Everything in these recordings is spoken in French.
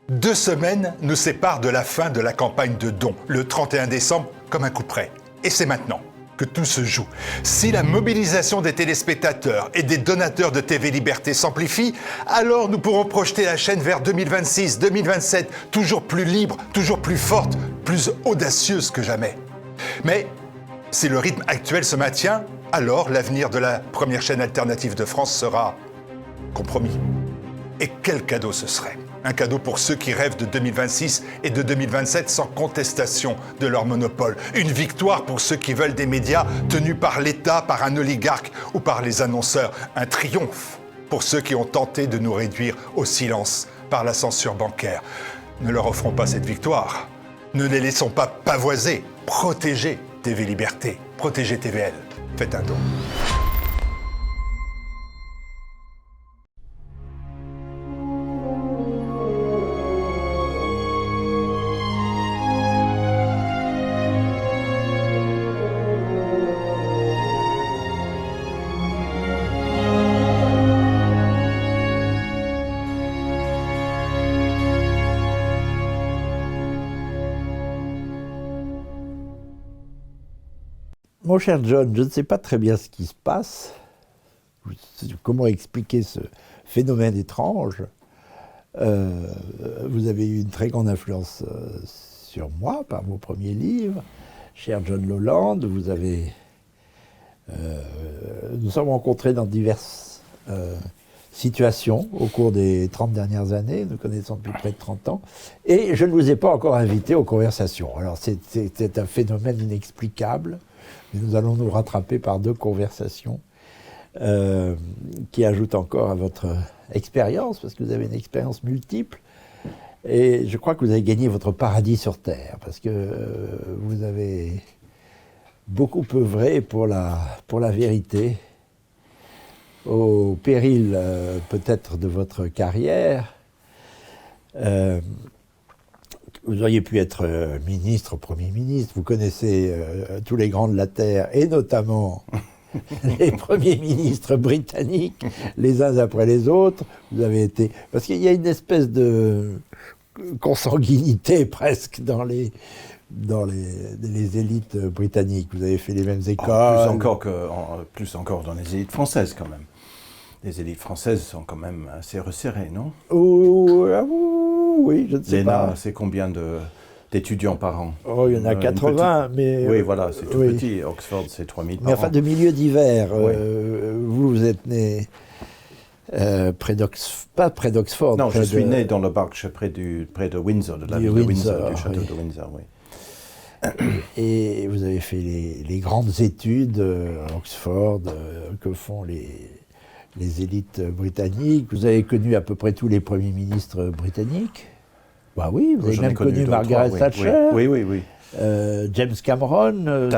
2 semaines nous séparent de la fin de la campagne de dons, le 31 décembre, comme un coup près. Et c'est maintenant que tout se joue. Si la mobilisation des téléspectateurs et des donateurs de TV Liberté s'amplifie, alors nous pourrons projeter la chaîne vers 2026, 2027, toujours plus libre, toujours plus forte, plus audacieuse que jamais. Mais si le rythme actuel se maintient, alors l'avenir de la première chaîne alternative de France sera compromis. Et quel cadeau ce serait ? Un cadeau pour ceux qui rêvent de 2026 et de 2027 sans contestation de leur monopole. Une victoire pour ceux qui veulent des médias tenus par l'État, par un oligarque ou par les annonceurs. Un triomphe pour ceux qui ont tenté de nous réduire au silence par la censure bancaire. Ne leur offrons pas cette victoire. Ne les laissons pas pavoiser. Protégez TV Liberté. Protégez TVL. Faites un don. Mon cher John, je ne sais pas très bien ce qui se passe, comment expliquer ce phénomène étrange. Vous avez eu une très grande influence sur moi par vos premiers livres. Cher John Lowland, nous sommes rencontrés dans diverses situations au cours des 30 dernières années, nous connaissons depuis près de 30 ans, et je ne vous ai pas encore invité aux conversations. Alors c'est un phénomène inexplicable. Mais nous allons nous rattraper par 2 conversations qui ajoutent encore à votre expérience, parce que vous avez une expérience multiple. Et je crois que vous avez gagné votre paradis sur Terre, parce que vous avez beaucoup œuvré pour la vérité, au péril peut-être de votre carrière. Vous auriez pu être ministre, Premier ministre, vous connaissez tous les grands de la Terre, et notamment les premiers ministres britanniques, les uns après les autres. Vous avez été... Parce qu'il y a une espèce de consanguinité presque dans les élites britanniques. Vous avez fait les mêmes écoles. Plus encore dans les élites françaises, quand même. Les élites françaises sont quand même assez resserrées, non ? Oui, je ne sais pas. L'ENA, c'est combien d'étudiants par an ? Oh, il y en a 80, mais... Oui, voilà, c'est tout petit. Oxford, c'est 3000 par an. Mais enfin, de milieu divers. Oui. Vous êtes né pas près d'Oxford. Non, je suis né dans le Berkshire, près de Windsor, de la ville de Windsor, du château de Windsor, oui. Et vous avez fait les grandes études à Oxford, que font les élites britanniques. Vous avez connu à peu près tous les premiers ministres britanniques. Bah oui, vous avez même connu Margaret Thatcher. Oui. James Cameron.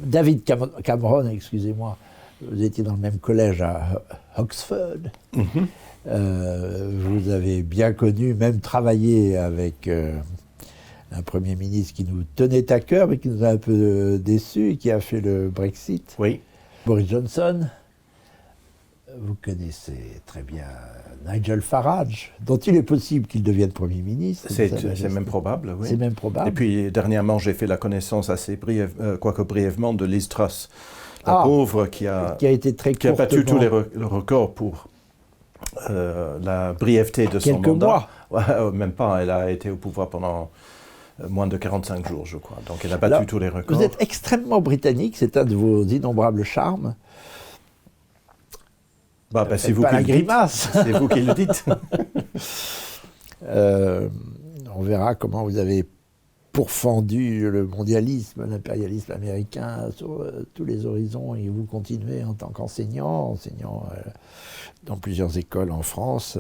David Cameron, excusez-moi. Vous étiez dans le même collège à Oxford. Vous avez bien connu, même travaillé avec un Premier ministre qui nous tenait à cœur, mais qui nous a un peu déçus et qui a fait le Brexit. Oui. Boris Johnson. Vous connaissez très bien Nigel Farage, dont il est possible qu'il devienne Premier ministre. C'est même probable, oui. C'est même probable. Et puis, dernièrement, j'ai fait la connaissance assez quoique brièvement, de Liz Truss, la pauvre qui a battu tous les records pour la brièveté de son mandat. Même pas, elle a été au pouvoir pendant moins de 45 jours, je crois. Donc, elle a battu tous les records. Vous êtes extrêmement britannique, c'est un de vos innombrables charmes. C'est vous qui le dites. C'est vous qui le dites. On verra comment vous avez pourfendu le mondialisme, l'impérialisme américain sur tous les horizons, et vous continuez en tant qu'enseignant, dans plusieurs écoles en France,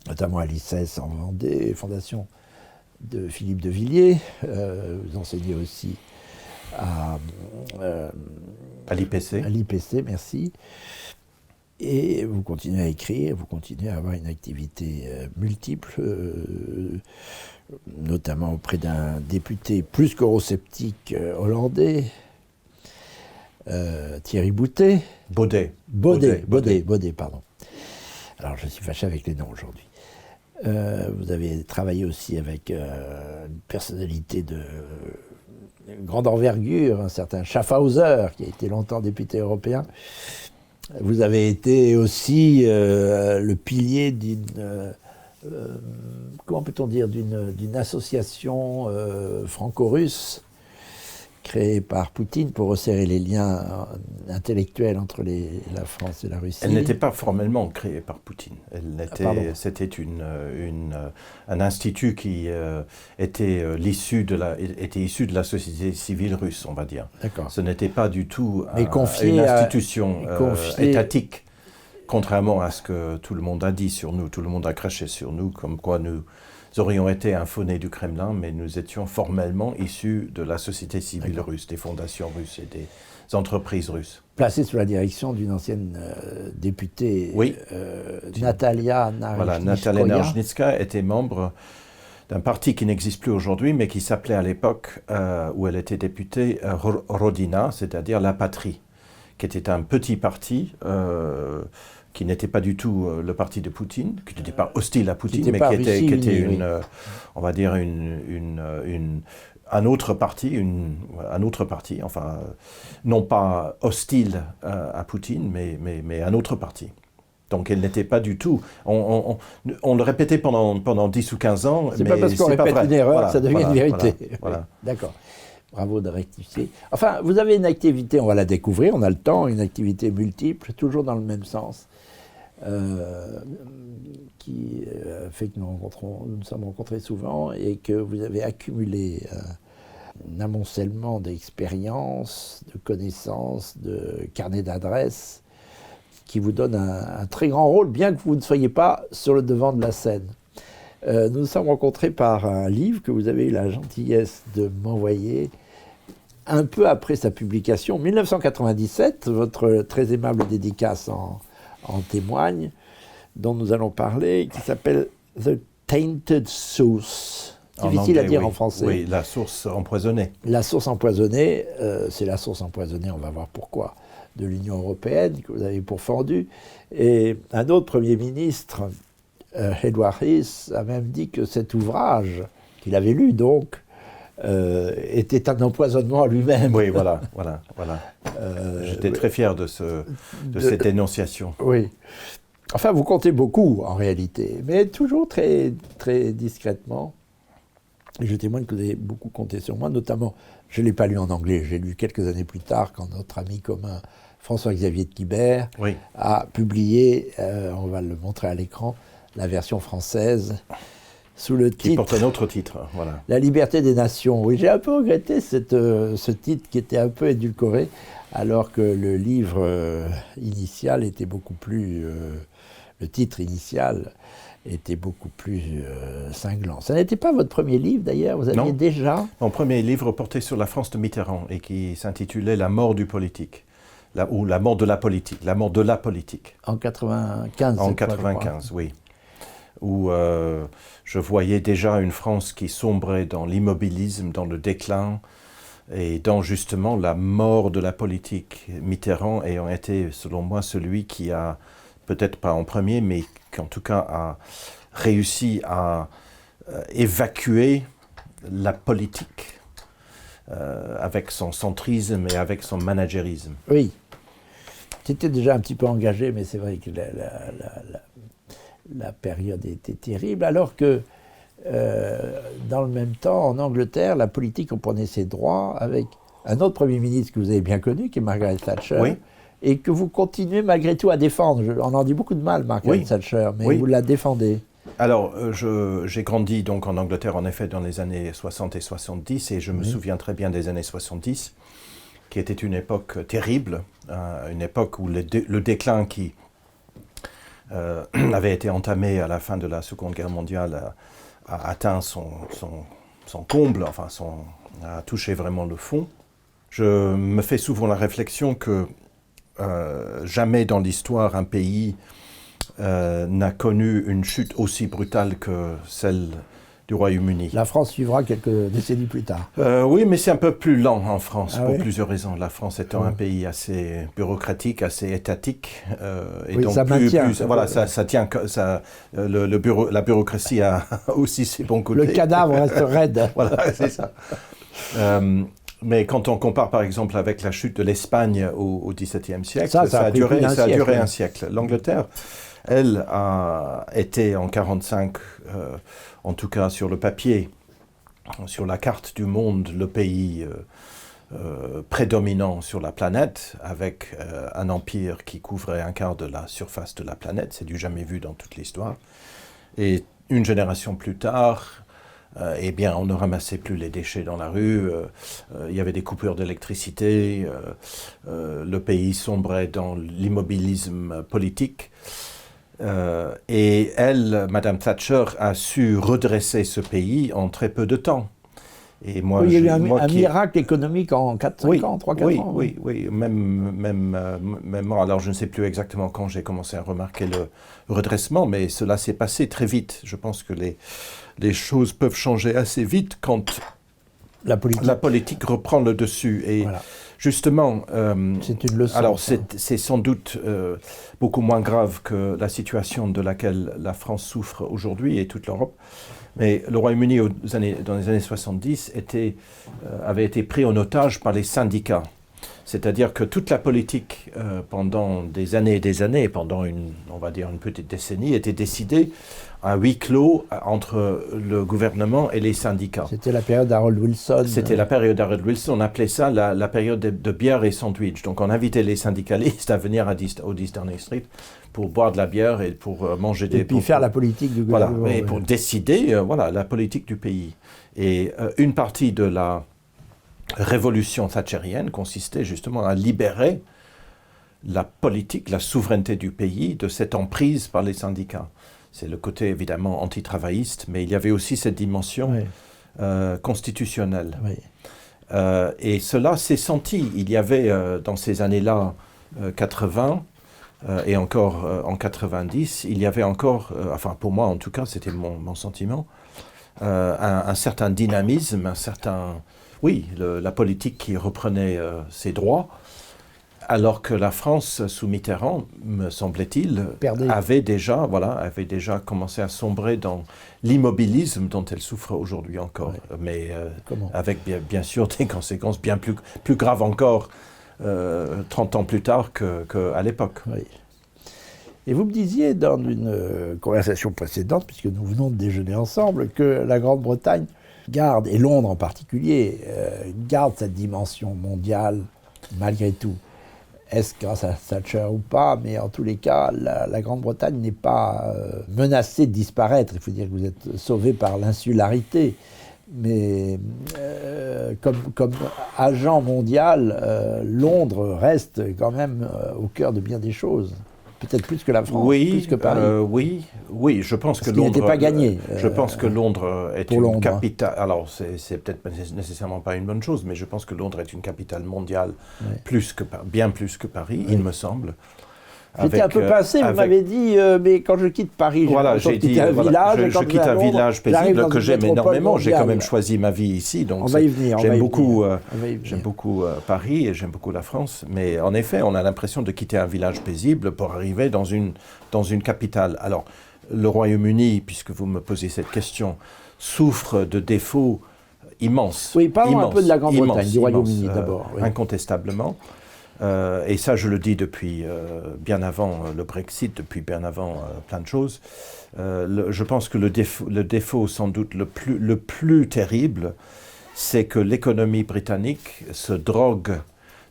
notamment à l'ICES en Vendée, fondation de Philippe de Villiers. Vous enseignez aussi à l'IPC. À l'IPC, merci. Et vous continuez à écrire, vous continuez à avoir une activité multiple, notamment auprès d'un député plus qu'eurosceptique hollandais, Thierry Baudet. Baudet, pardon. Alors je suis fâché avec les noms aujourd'hui. Vous avez travaillé aussi avec une personnalité de grande envergure, un certain Schaffhauser, qui a été longtemps député européen. Vous avez été aussi le pilier d'une, comment peut-on dire, d'une association franco-russe créée par Poutine pour resserrer les liens intellectuels entre la France et la Russie. Elle n'était pas formellement créée par Poutine. C'était un institut qui était issu de la société civile russe, on va dire. D'accord. Ce n'était pas du tout une institution étatique, contrairement à ce que tout le monde a dit sur nous. Tout le monde a craché sur nous, comme quoi nous aurions été un faux-né du Kremlin, mais nous étions formellement issus de la société civile russe, des fondations russes et des entreprises russes. Placé sous la direction d'une ancienne députée, Natalia Narishnikaya. Voilà, Natalia Narishnikaya était membre d'un parti qui n'existe plus aujourd'hui, mais qui s'appelait à l'époque où elle était députée Rodina, c'est-à-dire la patrie, qui était un petit parti qui n'était pas du tout le parti de Poutine, qui n'était pas hostile à Poutine, mais qui était on va dire un autre parti, enfin, non pas hostile à Poutine, mais un autre parti. Donc elle n'était pas du tout. On le répétait pendant 10 ou 15 ans. C'est pas parce qu'on répète une erreur que ça devient une vérité. Voilà. D'accord. Bravo de rectifier. Enfin, vous avez une activité, on va la découvrir, on a le temps, une activité multiple, toujours dans le même sens, qui fait que nous nous sommes rencontrés souvent et que vous avez accumulé un amoncellement d'expériences, de connaissances, de carnets d'adresses qui vous donne un très grand rôle, bien que vous ne soyez pas sur le devant de la scène. Nous nous sommes rencontrés par un livre que vous avez eu la gentillesse de m'envoyer un peu après sa publication, 1997, votre très aimable dédicace en témoigne, dont nous allons parler, qui s'appelle « The Tainted Source ». Difficile à dire en français. Oui, la source empoisonnée. La source empoisonnée, c'est la source empoisonnée, on va voir pourquoi, de l'Union européenne, que vous avez pourfendue. Et un autre Premier ministre, Edward Heath, a même dit que cet ouvrage, qu'il avait lu donc, était un empoisonnement à lui-même. Oui, voilà. J'étais très fier de cette dénonciation. Oui. Enfin, vous comptez beaucoup, en réalité, mais toujours très, très discrètement. Et je témoigne que vous avez beaucoup compté sur moi, notamment, je ne l'ai pas lu en anglais, j'ai lu quelques années plus tard, quand notre ami commun, François-Xavier de Quibert, a publié, on va le montrer à l'écran, la version française, sous le titre... Qui porte un autre titre, voilà. La liberté des nations. Oui, j'ai un peu regretté ce titre qui était un peu édulcoré, alors que le livre initial était beaucoup plus... le titre initial était beaucoup plus cinglant. Ça n'était pas votre premier livre, d'ailleurs, vous aviez déjà... Mon premier livre portait sur la France de Mitterrand et qui s'intitulait « La mort du politique ». Ou la mort de la politique, la mort de la politique. En 95. En 95, oui. Où je voyais déjà une France qui sombrait dans l'immobilisme, dans le déclin, et dans justement la mort de la politique. Mitterrand ayant été, selon moi, celui qui a, peut-être pas en premier, mais qui en tout cas a réussi à évacuer la politique avec son centrisme et avec son managérisme. Oui. C'était déjà un petit peu engagé, mais c'est vrai que la période était terrible, alors que dans le même temps, en Angleterre, la politique comprenait ses droits avec un autre Premier ministre que vous avez bien connu, qui est Margaret Thatcher, et que vous continuez malgré tout à défendre. On en dit beaucoup de mal, Margaret Thatcher, mais vous la défendez. Alors, j'ai grandi donc en Angleterre, en effet, dans les années 60 et 70, et je me souviens très bien des années 70, qui était une époque terrible, une époque où le déclin qui avait été entamé à la fin de la Seconde Guerre mondiale a atteint son comble, enfin a touché vraiment le fond. Je me fais souvent la réflexion que jamais dans l'histoire un pays n'a connu une chute aussi brutale que celle du Royaume-Uni. La France suivra quelques décennies plus tard. Oui, mais c'est un peu plus lent en France, pour plusieurs raisons. La France étant un pays assez bureaucratique, assez étatique. Et donc ça maintient. Voilà, ça tient. La bureaucratie a aussi ses bons côtés. Le cadavre reste raide. Voilà, c'est ça. Mais quand on compare par exemple avec la chute de l'Espagne au XVIIe siècle, ça a duré un siècle. L'Angleterre, elle, a été en 1945, en tout cas sur le papier, sur la carte du monde, le pays prédominant sur la planète, avec un empire qui couvrait un quart de la surface de la planète. C'est du jamais vu dans toute l'histoire. Et une génération plus tard, eh bien, on ne ramassait plus les déchets dans la rue, il y avait des coupures d'électricité, le pays sombrait dans l'immobilisme politique. Et elle, Madame Thatcher, a su redresser ce pays en très peu de temps. Et moi, il y a eu un miracle économique en 4-5 ans, 3-4 ans. Oui. Même moi, alors je ne sais plus exactement quand j'ai commencé à remarquer le redressement, mais cela s'est passé très vite. Je pense que les choses peuvent changer assez vite quand la politique reprend le dessus. Et justement, c'est une leçon. Alors c'est sans doute beaucoup moins grave que la situation de laquelle la France souffre aujourd'hui et toute l'Europe. Mais le Royaume-Uni, dans les années 70, avait été pris en otage par les syndicats. C'est-à-dire que toute la politique, pendant des années, pendant on va dire une petite décennie, était décidée à huis clos entre le gouvernement et les syndicats. C'était la période d'Harold Wilson. C'était la période d'Harold Wilson. On appelait ça la période de bière et sandwich. Donc on invitait les syndicalistes à venir au 10 Downing Street pour boire de la bière et pour manger des... Et puis faire la politique du gouvernement. Voilà, et pour décider la politique du pays. Et une partie de la révolution thatchérienne consistait justement à libérer la politique, la souveraineté du pays de cette emprise par les syndicats. C'est le côté évidemment anti-travailliste, mais il y avait aussi cette dimension constitutionnelle. Oui. Et cela s'est senti. Il y avait dans ces années-là 80 et encore en 90, il y avait encore, enfin pour moi en tout cas, c'était mon sentiment, un certain dynamisme, un certain... Oui, la politique qui reprenait ses droits, alors que la France, sous Mitterrand, me semblait-il, avait déjà commencé à sombrer dans l'immobilisme dont elle souffre aujourd'hui encore. Ouais. Mais avec bien sûr des conséquences bien plus graves encore 30 ans plus tard qu'à l'époque. Oui. Et vous me disiez dans une conversation précédente, puisque nous venons de déjeuner ensemble, que la Grande-Bretagne garde, et Londres en particulier, garde cette dimension mondiale malgré tout. Est-ce grâce à Thatcher ou pas, mais en tous les cas, la Grande-Bretagne n'est pas menacée de disparaître. Il faut dire que vous êtes sauvé par l'insularité. Mais comme agent mondial, Londres reste quand même au cœur de bien des choses. Peut-être plus que la France, plus que Paris. Oui, je pense que Londres n'était pas gagné. Je pense que Londres est une capitale. Alors, c'est peut-être nécessairement pas une bonne chose, mais je pense que Londres est une capitale mondiale, bien plus que Paris, il me semble. J'étais un peu pincé, vous m'avez dit, mais quand je quitte Paris, j'ai dit, je quitte un village paisible que j'aime énormément. J'ai quand même choisi ma vie ici, donc j'aime beaucoup Paris et j'aime beaucoup la France. Mais en effet, on a l'impression de quitter un village paisible pour arriver dans une capitale. Alors, le Royaume-Uni, puisque vous me posez cette question, souffre de défauts immenses. Oui, parlons un peu de la Grande-Bretagne, du Royaume-Uni d'abord. Incontestablement. Et ça, je le dis depuis bien avant le Brexit, depuis bien avant plein de choses. Je pense que le défaut sans doute le plus terrible, c'est que l'économie britannique se drogue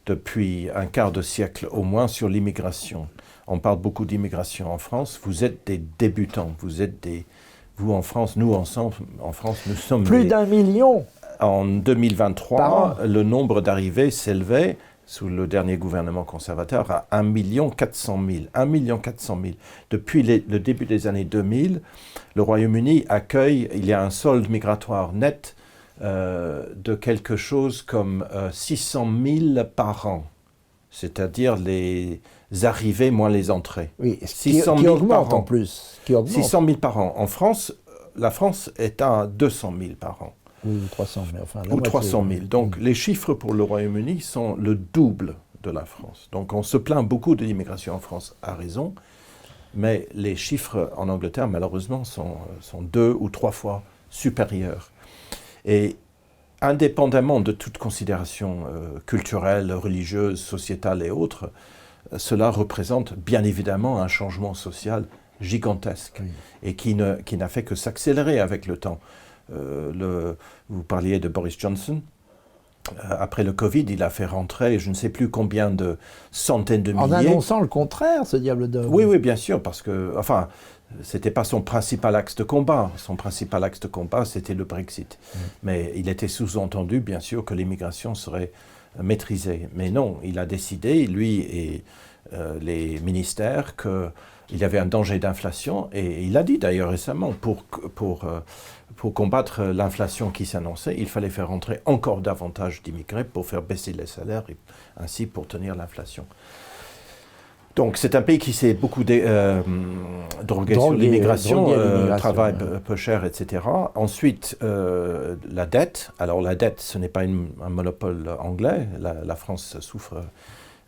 depuis un quart de siècle au moins sur l'immigration. On parle beaucoup d'immigration en France. Vous êtes des débutants. Vous en France, nous ensemble, en France, nous sommes... Plus d'1 million. En 2023, le nombre d'arrivées s'élevait sous le dernier gouvernement conservateur, à 1 400 000. 1 400 000. Depuis le début des années 2000, le Royaume-Uni accueille, il y a un solde migratoire net de quelque chose comme 600 000 par an. C'est-à-dire les arrivées moins les entrées. Oui, qui augmente en plus. 600 000 par an. En France, la France est à 200 000 par an. Oui, ou 300 000. Enfin, ou 300 000. Donc les chiffres pour le Royaume-Uni sont le double de la France. Donc on se plaint beaucoup de l'immigration en France, à raison, mais les chiffres en Angleterre, malheureusement, sont 2 ou 3 fois supérieurs. Et indépendamment de toute considération culturelle, religieuse, sociétale et autres, cela représente bien évidemment un changement social gigantesque et qui n'a fait que s'accélérer avec le temps. Vous parliez de Boris Johnson. Après le Covid, il a fait rentrer je ne sais plus combien de centaines de milliers. En annonçant le contraire, ce diable d'homme. Oui, bien sûr, parce que, enfin, c'était pas son principal axe de combat. Son principal axe de combat, c'était le Brexit. Mais il était sous-entendu, bien sûr, que l'immigration serait maîtrisée. Mais non, il a décidé, lui et les ministères, qu'il y avait un danger d'inflation. Et il a dit d'ailleurs récemment, pour combattre l'inflation qui s'annonçait, il fallait faire rentrer encore davantage d'immigrés pour faire baisser les salaires et ainsi pour tenir l'inflation. Donc c'est un pays qui s'est beaucoup drogué sur l'immigration, travail peu cher, etc. Ensuite, la dette. Alors la dette, ce n'est pas un monopole anglais. La France souffre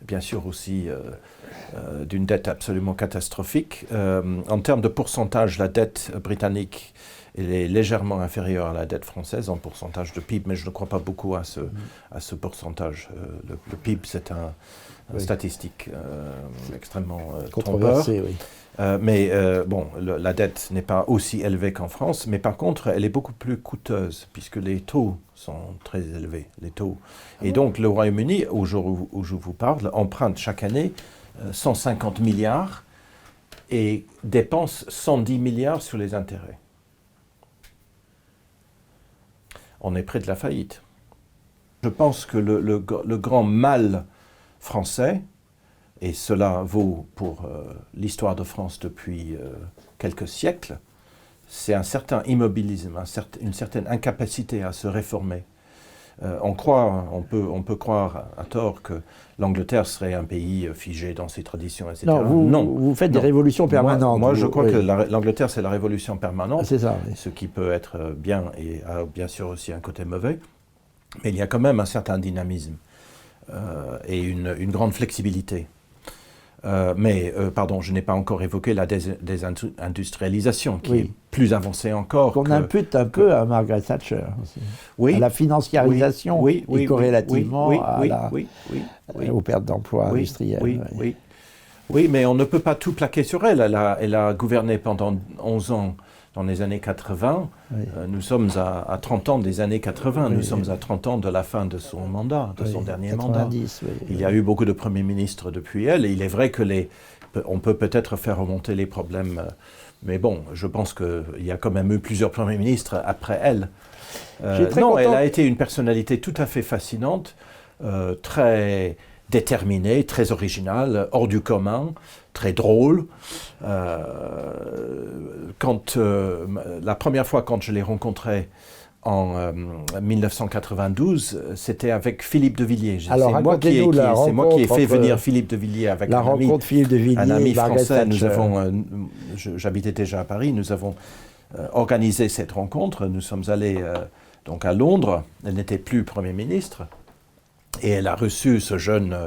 bien sûr aussi d'une dette absolument catastrophique. En termes de pourcentage, la dette britannique elle est légèrement inférieure à la dette française en pourcentage de PIB, mais je ne crois pas beaucoup à ce pourcentage. Le PIB, c'est un statistique extrêmement trompeur. Oui. Mais la dette n'est pas aussi élevée qu'en France, mais par contre, elle est beaucoup plus coûteuse, puisque les taux sont très élevés, les taux. Et donc, le Royaume-Uni, au jour où je vous parle, emprunte chaque année 150 milliards et dépense 110 milliards sur les intérêts. On est près de la faillite. Je pense que le grand mal français, et cela vaut pour l'histoire de France depuis quelques siècles, c'est un certain immobilisme, une certaine incapacité à se réformer. On peut croire à tort que l'Angleterre serait un pays figé dans ses traditions, etc. Non, vous faites des révolutions permanentes. Moi je crois que l'Angleterre, c'est la révolution permanente, c'est ça, ce qui peut être bien et a bien sûr aussi un côté mauvais, mais il y a quand même un certain dynamisme et une grande flexibilité. Pardon, je n'ai pas encore évoqué la désindustrialisation, qui est plus avancée encore. Qu'on impute un peu à Margaret Thatcher aussi. Oui. À la financiarisation et corrélativement aux pertes d'emplois industriels. Oui, mais on ne peut pas tout plaquer sur elle. Elle a gouverné pendant 11 ans dans les années 80. Nous sommes à 30 ans des années 80. Nous sommes à 30 ans de la fin de son mandat, de son dernier 90, mandat. Il y a eu beaucoup de premiers ministres depuis elle. Et il est vrai on peut peut-être faire remonter les problèmes. Mais bon, je pense qu'il y a quand même eu plusieurs premiers ministres après elle. Elle a été une personnalité tout à fait fascinante, très déterminée, très originale, hors du commun, très drôle. La première fois quand je l'ai rencontré en 1992, c'était avec Philipe de Villiers. Alors, c'est moi qui ai fait venir Philippe de Villiers avec un ami français. J'habitais déjà à Paris. Nous avons organisé cette rencontre. Nous sommes allés donc à Londres. Elle n'était plus Premier ministre. Et elle a reçu ce jeune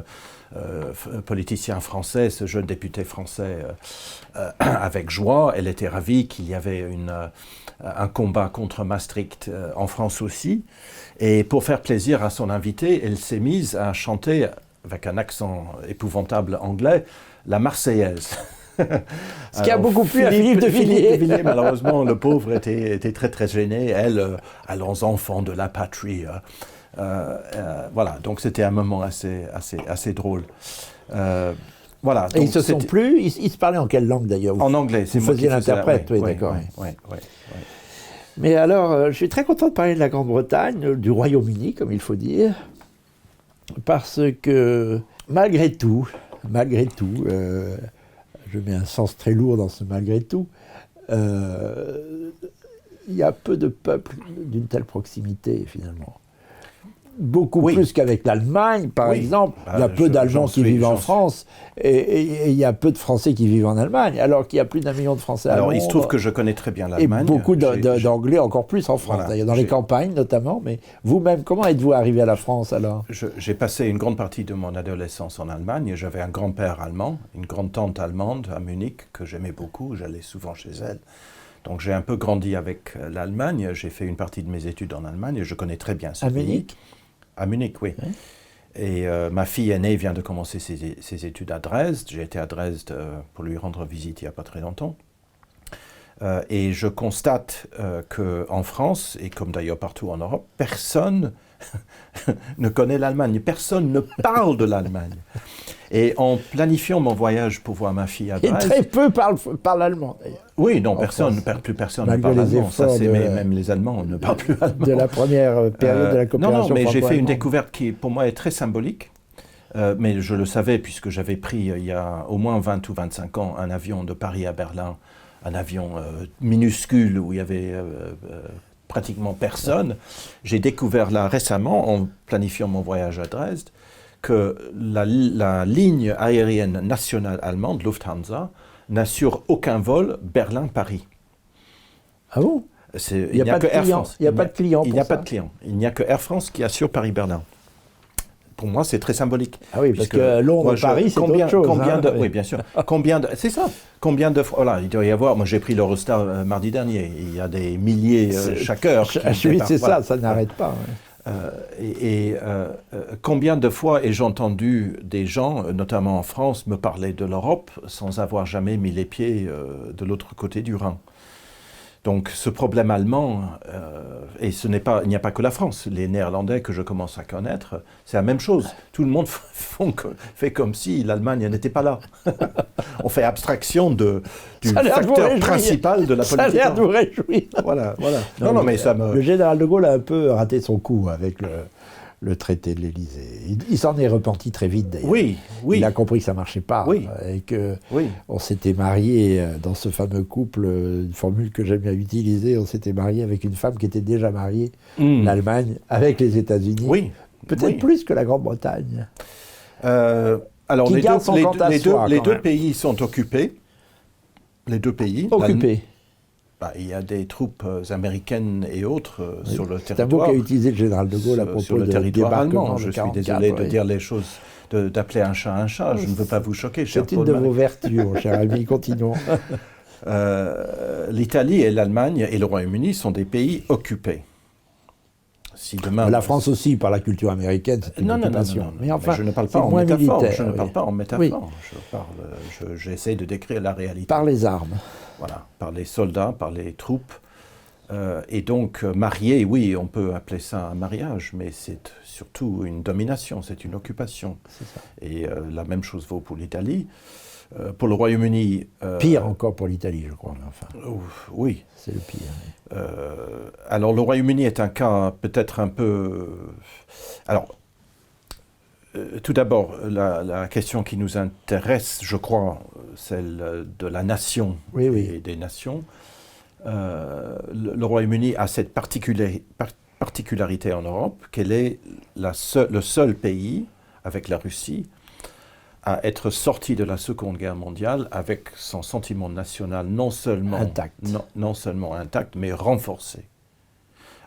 politicien français, ce jeune député français avec joie. Elle était ravie qu'il y avait un combat contre Maastricht en France aussi. Et pour faire plaisir à son invité, elle s'est mise à chanter, avec un accent épouvantable anglais, la Marseillaise. Ce qui a beaucoup plu à Philippe de Villiers. Malheureusement, le pauvre était très très gêné. Elle, allons enfants de la patrie. Voilà, donc c'était un moment assez drôle. Voilà. Et ils se sont plu. Ils se parlaient en quelle langue d'ailleurs? En anglais. Vous faisiez l'interprète, oui, d'accord. Mais alors, je suis très content de parler de la Grande-Bretagne, du Royaume-Uni, comme il faut dire, parce que malgré tout, je mets un sens très lourd dans ce malgré tout, il y a peu de peuples d'une telle proximité finalement. beaucoup plus qu'avec l'Allemagne, par exemple. Il y a peu d'Allemands qui vivent en France et il y a peu de Français qui vivent en Allemagne, alors qu'il y a plus d'1 million de Français à Londres. Alors, il se trouve que je connais très bien l'Allemagne. Et beaucoup d'Anglais encore plus en France, d'ailleurs, dans les campagnes notamment. Mais vous-même, comment êtes-vous arrivé à la France, alors? J'ai passé une grande partie de mon adolescence en Allemagne. J'avais un grand-père allemand, une grande-tante allemande à Munich, que j'aimais beaucoup. J'allais souvent chez elle. Donc j'ai un peu grandi avec l'Allemagne. J'ai fait une partie de mes études en Allemagne et je connais très bien ce pays. Munich? À Munich, oui. Et ma fille aînée vient de commencer ses études à Dresde. J'ai été à Dresde pour lui rendre visite il n'y a pas très longtemps. Et je constate qu'en France, et comme d'ailleurs partout en Europe, personne ne connaît l'Allemagne. Personne ne parle de l'Allemagne. Et en planifiant mon voyage pour voir ma fille à Dresde... Et très peu parlent allemand, d'ailleurs. Oui, non, plus personne ne parle allemand. Ça, même les Allemands ne parlent plus allemand. De la première période de la coopération. Non, mais j'ai fait une découverte qui, pour moi, est très symbolique. Mais je le savais, puisque j'avais pris, il y a au moins 20 ou 25 ans, un avion de Paris à Berlin, un avion minuscule où il y avait... pratiquement personne. J'ai découvert là récemment, en planifiant mon voyage à Dresde, que la ligne aérienne nationale allemande, Lufthansa, n'assure aucun vol Berlin-Paris. Ah bon? Il n'y a pas de client. Il n'y a pas de client. Il n'y a pas de client. Il n'y a que Air France qui assure Paris-Berlin. Pour moi, c'est très symbolique. Ah oui, parce que Londres-Paris, c'est autre chose. Oui, bien sûr. C'est ça. Combien de fois... Voilà, il doit y avoir... Moi, j'ai pris l'Eurostar mardi dernier. Il y a des milliers chaque heure. Oui, c'est ça, ça n'arrête pas. Combien de fois ai-je entendu des gens, notamment en France, me parler de l'Europe sans avoir jamais mis les pieds de l'autre côté du Rhin? Donc ce problème allemand, et il n'y a pas que la France, les Néerlandais que je commence à connaître, c'est la même chose. Tout le monde fait comme si l'Allemagne n'était pas là. On fait abstraction du facteur principal de la politique. Ça a l'air de vous réjouir. Voilà. Non, mais le général de Gaulle a un peu raté son coup avec le traité de l'Élysée. Il s'en est repenti très vite, d'ailleurs. Oui. Il a compris que ça ne marchait pas. Et qu'on s'était marié dans ce fameux couple, une formule que j'aime bien utiliser, on s'était marié avec une femme qui était déjà mariée, l'Allemagne, avec les États-Unis. Oui. Peut-être plus que la Grande-Bretagne. Alors, les deux pays sont occupés. Les deux pays. Occupés. Il y a des troupes américaines et autres sur le territoire. C'est un mot qu'a utilisé le général de Gaulle à propos sur le territoire allemand. Je suis désolé de dire les choses, d'appeler un chat un chat. Je ne veux pas vous choquer, cher Paul. C'est une de vos vertus, mon cher ami. Continuons. L'Italie et l'Allemagne et le Royaume-Uni sont des pays occupés. Si demain, la France aussi, par la culture américaine, c'est une occupation. Non. Mais enfin, je ne parle pas en métaphore. Je ne parle pas en métaphore. J'essaie de décrire la réalité. Par les armes. Voilà, par les soldats, par les troupes. Et donc, marié, oui, on peut appeler ça un mariage, mais c'est surtout une domination, c'est une occupation. C'est ça. Et la même chose vaut pour l'Italie. Pour le Royaume-Uni... pire encore pour l'Italie, je crois. Mais enfin, oui. C'est le pire. Oui. Alors, le Royaume-Uni est un cas peut-être un peu... Alors, tout d'abord, la question qui nous intéresse, je crois, celle de la nation et des nations. Le Royaume-Uni a cette particularité en Europe qu'elle est le seul pays, avec la Russie, à être sorti de la Seconde Guerre mondiale avec son sentiment national non seulement intact, mais renforcé.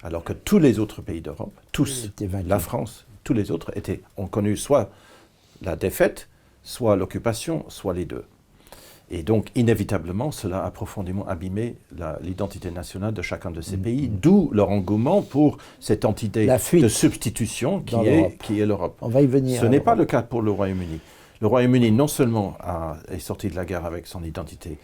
Alors que tous les autres pays d'Europe, tous, la France, tous les autres ont connu soit la défaite, soit l'occupation, soit les deux. Et donc, inévitablement, cela a profondément abîmé l'identité nationale de chacun de ces pays, d'où leur engouement pour cette entité de substitution qui est l'Europe. On va y venir. Ce n'est pas le cas pour le Royaume-Uni. Le Royaume-Uni, non seulement est sorti de la guerre avec son identité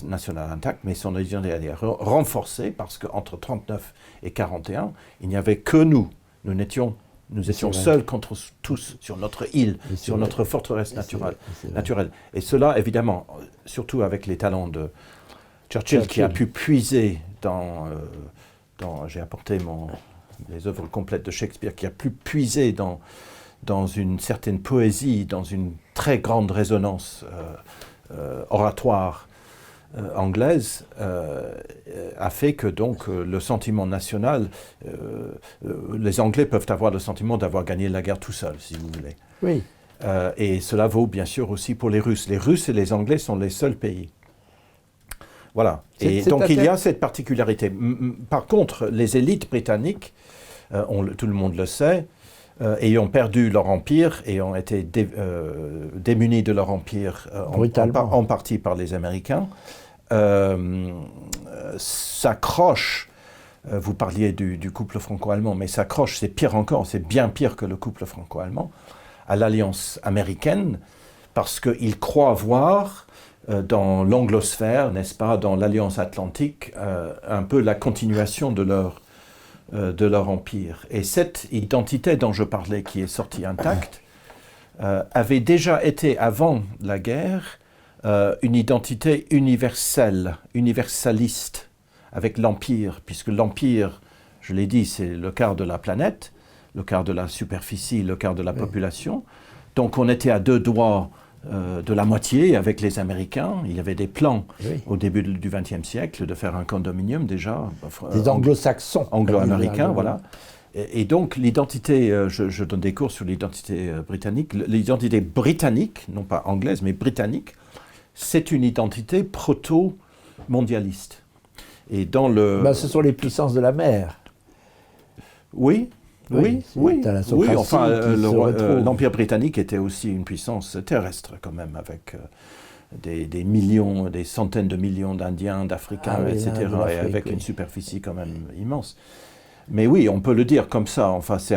nationale intacte, mais son identité est renforcée parce qu'entre 1939 et 1941, il n'y avait que nous. Nous étions seuls contre tous sur notre île, sur notre forteresse naturelle. Et cela, évidemment, surtout avec les talents de Churchill, qui a pu puiser j'ai apporté les œuvres complètes de Shakespeare, qui a pu puiser dans une certaine poésie, dans une très grande résonance oratoire, anglaise a fait que donc le sentiment national, les Anglais peuvent avoir le sentiment d'avoir gagné la guerre tout seuls, si vous voulez. Oui. Et cela vaut bien sûr aussi pour les Russes. Les Russes et les Anglais sont les seuls pays. Voilà. Et donc il y a cette particularité. Par contre, les élites britanniques, tout le monde le sait, ayant perdu leur empire et ont été démunis de leur empire en partie par les Américains, s'accrochent, vous parliez du couple franco-allemand, mais s'accrochent, c'est pire encore, c'est bien pire que le couple franco-allemand, à l'alliance américaine, parce qu'ils croient voir dans l'anglosphère, n'est-ce pas, dans l'alliance atlantique, un peu la continuation de leur empire. Et cette identité dont je parlais, qui est sortie intacte, avait déjà été, avant la guerre, une identité universelle, universaliste, avec l'Empire, puisque l'Empire, je l'ai dit, c'est le quart de la planète, le quart de la superficie, le quart de la population. Donc on était à 2 doigts de la moitié avec les Américains. Il y avait des plans au début du XXe siècle de faire un condominium déjà. Des anglo-saxons. Anglo-américains, voilà. Et donc l'identité, je donne des cours sur l'identité britannique, l'identité britannique, non pas anglaise, mais britannique, c'est une identité proto-mondialiste. Et dans le... ce sont les puissances de la mer. Oui. Enfin, l'Empire britannique était aussi une puissance terrestre quand même, avec des millions, des centaines de millions d'Indiens, d'Africains, etc., et avec une superficie quand même immense. Mais oui, on peut le dire comme ça. Enfin, c'est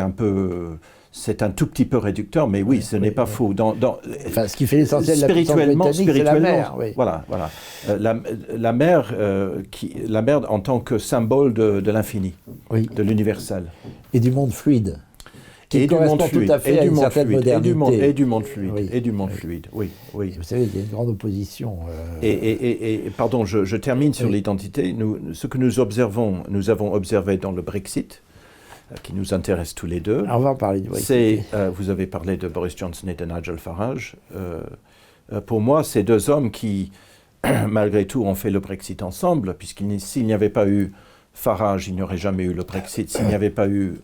un tout petit peu réducteur, mais oui, ce n'est pas faux. Ce qui fait l'essentiel de la puissance britannique, c'est la mer. Oui. Voilà. La mer en tant que symbole de l'infini, de l'universel. Et du monde fluide. Qui correspond tout à fait à une certaine modernité. Et du monde fluide, oui. Vous savez, il y a une grande opposition. Et pardon, je termine sur l'identité. Ce que nous avons observé dans le Brexit, qui nous intéresse tous les deux. Alors on va en parler du Brexit. Vous avez parlé de Boris Johnson et de Nigel Farage. Pour moi, ces 2 hommes qui, malgré tout, ont fait le Brexit ensemble, s'il n'y avait pas eu Farage, il n'y aurait jamais eu le Brexit. S'il n'y avait pas eu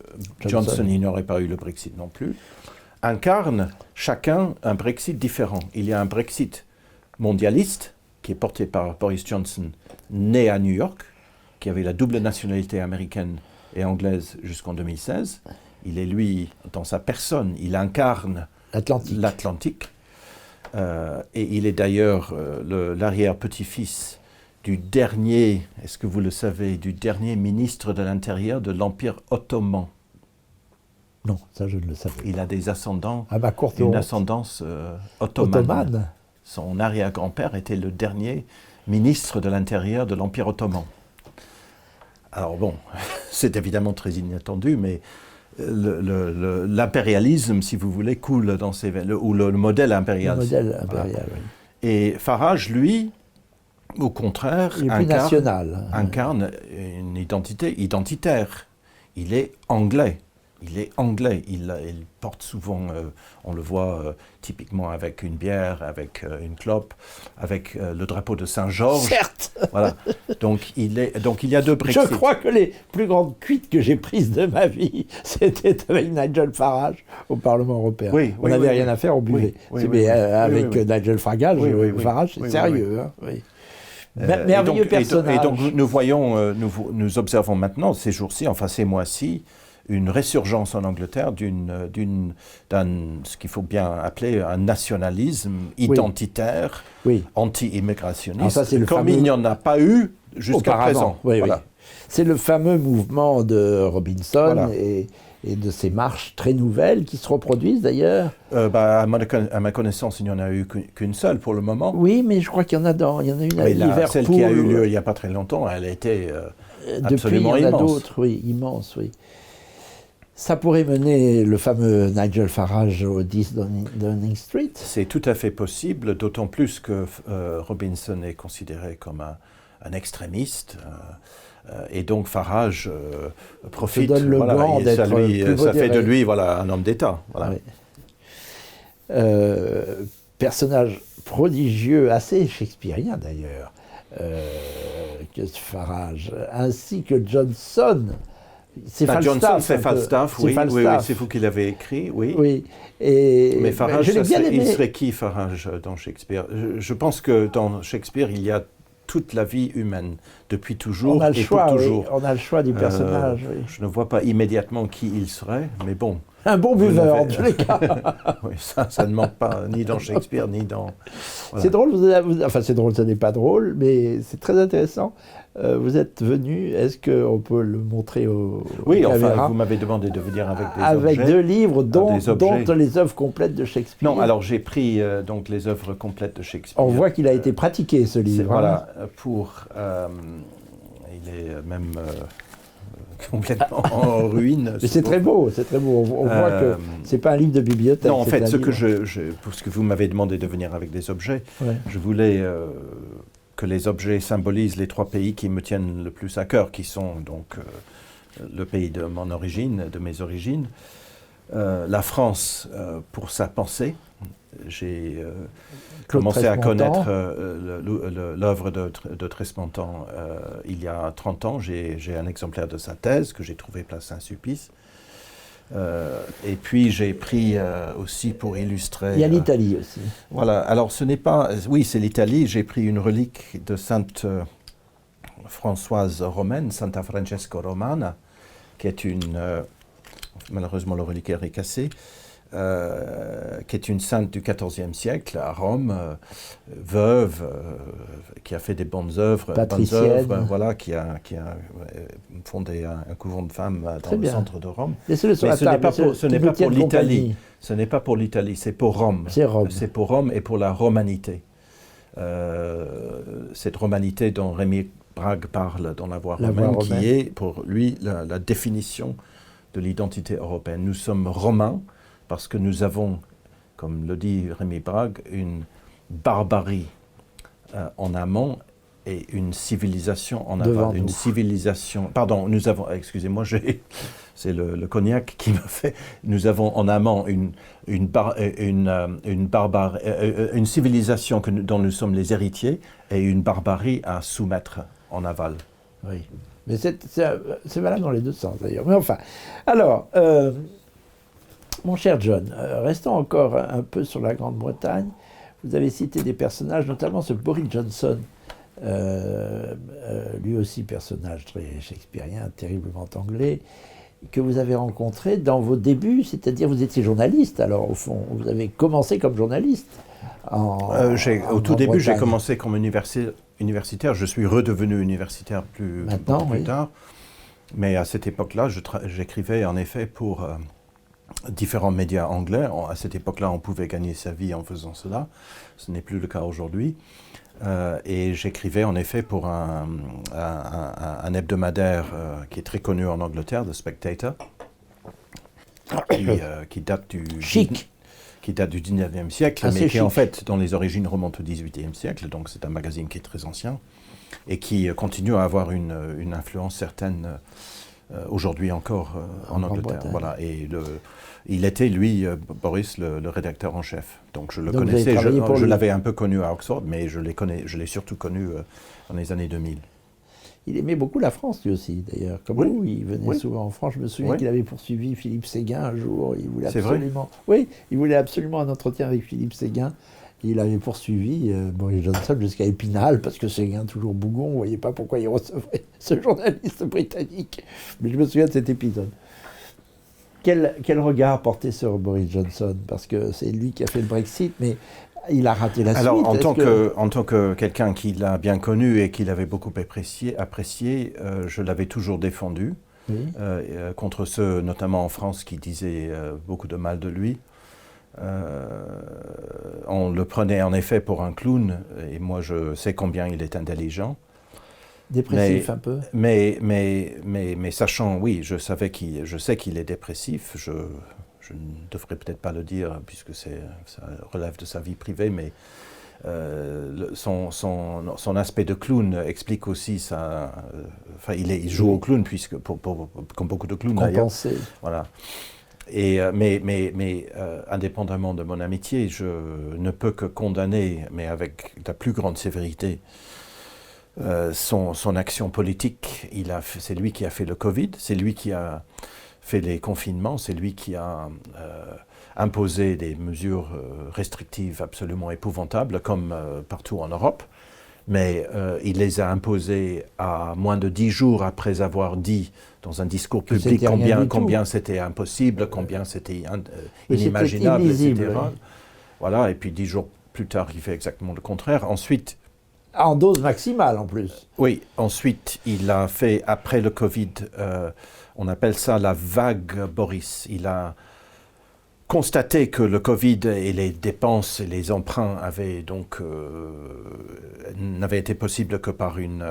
Johnson, il n'y aurait pas eu le Brexit non plus. Incarnent chacun un Brexit différent. Il y a un Brexit mondialiste, qui est porté par Boris Johnson, né à New York, qui avait la double nationalité américaine et anglaise jusqu'en 2016. Il est, lui, dans sa personne, il incarne l'Atlantique. Et il est d'ailleurs l'arrière-petit-fils du dernier, est-ce que vous le savez, du dernier ministre de l'Intérieur de l'Empire ottoman. Non, ça je ne le savais pas. Il a des ascendants, une ascendance ottomane. Son arrière-grand-père était le dernier ministre de l'Intérieur de l'Empire ottoman. Alors bon, c'est évidemment très inattendu, mais l'impérialisme, si vous voulez, coule dans ces veines, ou le modèle impérial. Le modèle impérial, oui. Et Farage, lui, au contraire, incarne une identité identitaire. Il est anglais. Il porte souvent, on le voit typiquement avec une bière, avec une clope, avec le drapeau de Saint-Georges. Certes. Voilà. Donc il y a 2 Brexit. Je crois que les plus grandes cuites que j'ai prises de ma vie, c'était avec Nigel Farage au Parlement européen. On n'avait rien à faire, on buvait. Avec Nigel Farage, c'est sérieux. Hein, oui. Merveilleux personnage. Et donc nous observons maintenant, ces jours-ci, enfin ces mois-ci, une résurgence en Angleterre d'un ce qu'il faut bien appeler un nationalisme identitaire, anti-immigrationniste, comme il n'y en a pas eu jusqu'à présent. Voilà. C'est le fameux mouvement de Robinson et de ces marches très nouvelles qui se reproduisent d'ailleurs. À ma connaissance, il n'y en a eu qu'une seule pour le moment. Oui, mais je crois qu'il y en a une à Liverpool. Celle qui a eu lieu il n'y a pas très longtemps, elle était absolument immense. Depuis, il y en a d'autres, immenses, oui. Ça pourrait mener le fameux Nigel Farage au 10 Downing Street. C'est tout à fait possible, d'autant plus que Robinson est considéré comme un extrémiste. Et donc Farage profite, ça fait de lui un homme d'État. Voilà. Oui. Personnage prodigieux, assez shakespearien d'ailleurs, Farage, ainsi que Johnson. C'est Falstaff. C'est Falstaff, oui, c'est vous qui l'avez écrit, oui. Oui. Mais Farage, il serait qui Farage dans Shakespeare? Je pense que dans Shakespeare, il y a toute la vie humaine, depuis toujours pour toujours. Oui, on a le choix du personnage. Oui. Je ne vois pas immédiatement qui il serait, mais bon. Un bon buveur, en tous les cas. Oui, ça ne manque pas, ni dans Shakespeare, ni dans... Voilà. C'est drôle, enfin c'est drôle, ce n'est pas drôle, mais c'est très intéressant. Vous êtes venu, est-ce qu'on peut le montrer aux caméras? Enfin, vous m'avez demandé de venir avec des avec objets. 2 livres, dont les œuvres complètes de Shakespeare. Non, alors j'ai pris donc les œuvres complètes de Shakespeare. On voit qu'il a été pratiqué, ce livre. Voilà, il est même... complètement en ruine. Mais c'est très beau, c'est très beau. On voit que c'est pas un livre de bibliothèque. Non, en fait, parce que vous m'avez demandé de venir avec des objets, je voulais que les objets symbolisent les 3 pays qui me tiennent le plus à cœur, qui sont donc le pays de mon origine, de mes origines, la France pour sa pensée. J'ai commencé à connaître l'œuvre de Tresmontant il y a 30 ans. J'ai un exemplaire de sa thèse que j'ai trouvé place Saint-Sulpice. Et puis j'ai pris aussi pour illustrer... Il y a l'Italie aussi. Voilà, alors ce n'est pas... Oui, c'est l'Italie. J'ai pris une relique de Sainte Françoise romaine, Santa Francesco Romana, qui est une... malheureusement, le reliquaire est cassé. Qui est une sainte du XIVe siècle à Rome, veuve, qui a fait des bonnes œuvres, voilà, qui a fondé un couvent de femmes dans le centre de Rome. Mais ce n'est pas pour l'Italie. Ce n'est pas pour l'Italie, c'est pour Rome. C'est pour Rome et pour la romanité. Cette romanité dont Rémi Brague parle dans La Voix romaine, qui est pour lui la définition de l'identité européenne. Nous sommes romains, parce que nous avons, comme le dit Rémi Brague, une barbarie en amont et une civilisation en aval. Une civilisation... Pardon, nous avons... Excusez-moi, c'est le cognac qui me fait... Nous avons en amont une civilisation dont nous sommes les héritiers et une barbarie à soumettre en aval. Oui, mais c'est valable dans les 2 sens d'ailleurs. Mais enfin, alors... Mon cher John, restons encore un peu sur la Grande-Bretagne. Vous avez cité des personnages, notamment ce Boris Johnson, lui aussi personnage très shakespearien, terriblement anglais, que vous avez rencontré dans vos débuts, c'est-à-dire vous étiez journaliste, alors au fond, vous avez commencé comme journaliste. Au tout début, j'ai commencé comme universitaire, je suis redevenu universitaire plus tard, mais à cette époque-là, j'écrivais en effet pour... différents médias anglais. À cette époque-là, on pouvait gagner sa vie en faisant cela. Ce n'est plus le cas aujourd'hui. Et j'écrivais en effet pour un hebdomadaire qui est très connu en Angleterre, The Spectator, qui date du... qui date du 19e siècle, mais qui en fait, dans les origines, remonte au 18e siècle. Donc c'est un magazine qui est très ancien et qui continue à avoir une influence certaine aujourd'hui encore en Angleterre. Voilà. Et il était, lui, Boris, le rédacteur en chef. Donc je le connaissais, je l'avais un peu connu à Oxford, mais je l'ai surtout connu dans les années 2000. Il aimait beaucoup la France, lui aussi, d'ailleurs. Comme vous, il venait souvent en France. Je me souviens qu'il avait poursuivi Philippe Séguin un jour. Il voulait il voulait absolument un entretien avec Philippe Séguin. Il avait poursuivi Boris Johnson jusqu'à Épinal, parce que Séguin, toujours bougon, on ne voyait pas pourquoi il recevait ce journaliste britannique. Mais je me souviens de cet épisode. Quel regard porter sur Boris Johnson? Parce que c'est lui qui a fait le Brexit, mais il a raté la suite. Alors, en tant que quelqu'un qui l'a bien connu et qui l'avait beaucoup apprécié, je l'avais toujours défendu, contre ceux, notamment en France, qui disaient beaucoup de mal de lui. On le prenait en effet pour un clown, et moi je sais combien il est intelligent. Dépressif un peu. Mais sachant, oui, je sais qu'il est dépressif. Je ne devrais peut-être pas le dire puisque ça relève de sa vie privée, mais son aspect de clown explique aussi ça. Il joue au clown puisque comme beaucoup de clowns d'ailleurs. Voilà. Mais indépendamment de mon amitié, je ne peux que condamner, mais avec la plus grande sévérité, son action politique. C'est lui qui a fait le Covid, c'est lui qui a fait les confinements, c'est lui qui a imposé des mesures restrictives absolument épouvantables, comme partout en Europe. Mais il les a imposées à moins de 10 jours après avoir dit dans un discours public combien c'était impossible, combien c'était inimaginable, etc. Oui. Voilà, et puis 10 jours plus tard, il fait exactement le contraire. Ensuite... En dose maximale, en plus. Oui, ensuite, il a fait, après le Covid, on appelle ça la vague Boris. Il a constaté que le Covid et les dépenses et les emprunts n'avaient été possibles que par une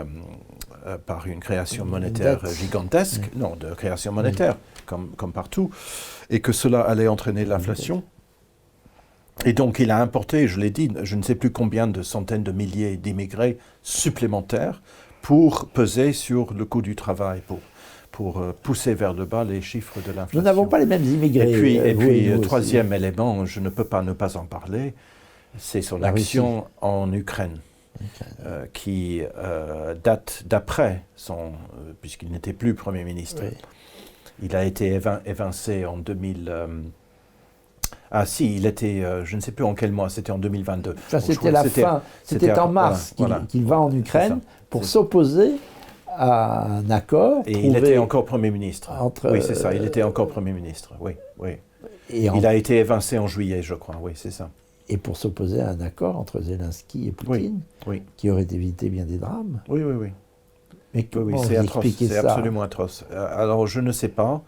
création monétaire gigantesque, non, de création monétaire, comme partout, et que cela allait entraîner l'inflation. Et donc il a importé, je l'ai dit, je ne sais plus combien de centaines de milliers d'immigrés supplémentaires pour peser sur le coût du travail, pour pousser vers le bas les chiffres de l'inflation. Nous n'avons pas les mêmes immigrés. Et puis troisième élément, je ne peux pas ne pas en parler, c'est son action en Ukraine, qui date d'après puisqu'il n'était plus Premier ministre. Oui. Il a été évincé en 2000... il était, je ne sais plus en quel mois, c'était en 2022. Ça, c'était la fin, c'était en mars qu'il va en Ukraine pour s'opposer à un accord. Et il était encore Premier ministre. Oui, c'est ça, il était encore Premier ministre, oui. Il a été évincé en juillet, je crois, oui, c'est ça. Et pour s'opposer à un accord entre Zelensky et Poutine, qui aurait évité bien des drames. Oui. Mais comment c'est atroce, c'est absolument atroce. Alors, je ne sais pas.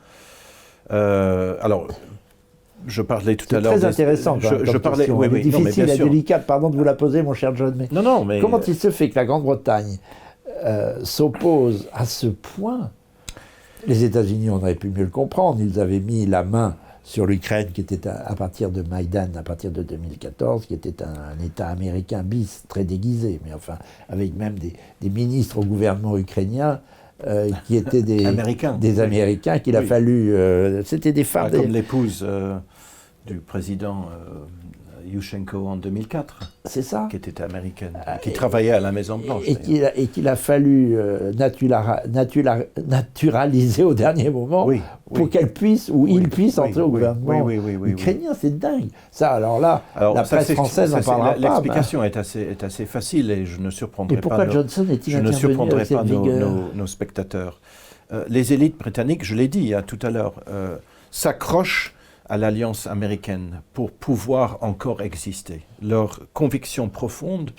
Je parlais tout à l'heure... C'est très intéressant. Je parlais... Oui, difficile et délicate, pardon de vous la poser, mon cher John. Mais non, mais... Comment il se fait que la Grande-Bretagne s'oppose à ce point? Les États-Unis, on aurait pu mieux le comprendre. Ils avaient mis la main sur l'Ukraine, qui était à partir de Maïdan, à partir de 2014, qui était un État américain bis, très déguisé, mais enfin, avec même des ministres au gouvernement ukrainien qui étaient des Américains qu'il a fallu... c'était des phares... Comme l'épouse du président Yushchenko en 2004. C'est ça. Qui était américaine, qui travaillait à la Maison-Blanche. Et qu'il a fallu naturaliser au dernier moment pour qu'elle puisse, ou il puisse entrer au gouvernement ukrainien. C'est dingue. Ça, alors là, la presse française n'en parlera pas. L'explication est assez facile et je ne surprendrai pas. Pourquoi Johnson est-il intervenu avec cette vigueur ? Nos spectateurs. Les élites britanniques, je l'ai dit tout à l'heure, s'accrochent à l'alliance américaine pour pouvoir encore exister. Leur conviction profonde,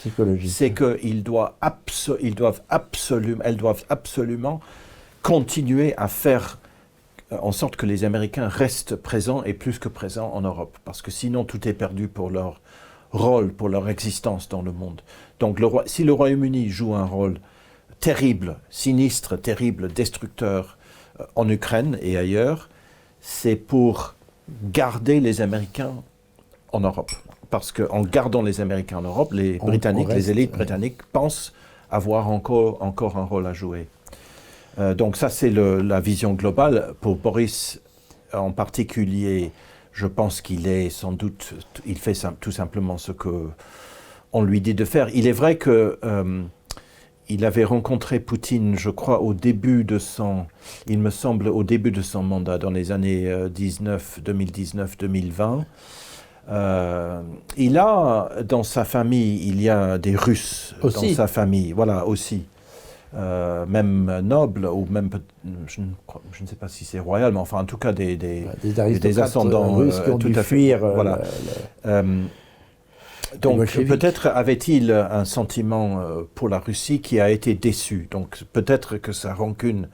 c'est qu'elles doivent absolument continuer à faire en sorte que les Américains restent présents et plus que présents en Europe. Parce que sinon, tout est perdu pour leur rôle, pour leur existence dans le monde. Donc si le Royaume-Uni joue un rôle terrible, sinistre, terrible, destructeur en Ukraine et ailleurs, c'est pour garder les Américains en Europe. Parce qu'en gardant les Américains en Europe, les élites britanniques pensent avoir encore un rôle à jouer. Donc ça, c'est la vision globale. Pour Boris en particulier, je pense qu'il est sans doute... Il fait tout simplement ce qu'on lui dit de faire. Il est vrai que... il avait rencontré Poutine, je crois, au début de son mandat, dans les années 2019-2020. Il a, dans sa famille, il y a des Russes aussi. Dans sa famille, voilà, aussi. Même nobles, ou même, je ne sais pas si c'est royal, mais enfin, en tout cas, des ascendants russes qui ont dû fuir. Voilà. Donc peut-être avait-il un sentiment pour la Russie qui a été déçu. Donc peut-être que sa rancune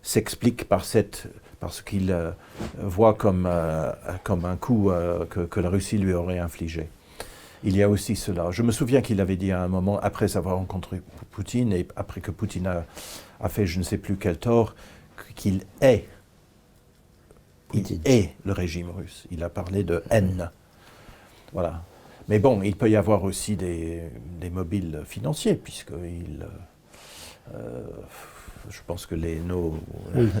s'explique parce qu'il voit comme un coup que la Russie lui aurait infligé. Il y a aussi cela. Je me souviens qu'il avait dit à un moment, après avoir rencontré Poutine, et après que Poutine a fait je ne sais plus quel tort, qu'il hait le régime russe. Il a parlé de haine. Voilà. Mais bon, il peut y avoir aussi des mobiles financiers, puisque je pense que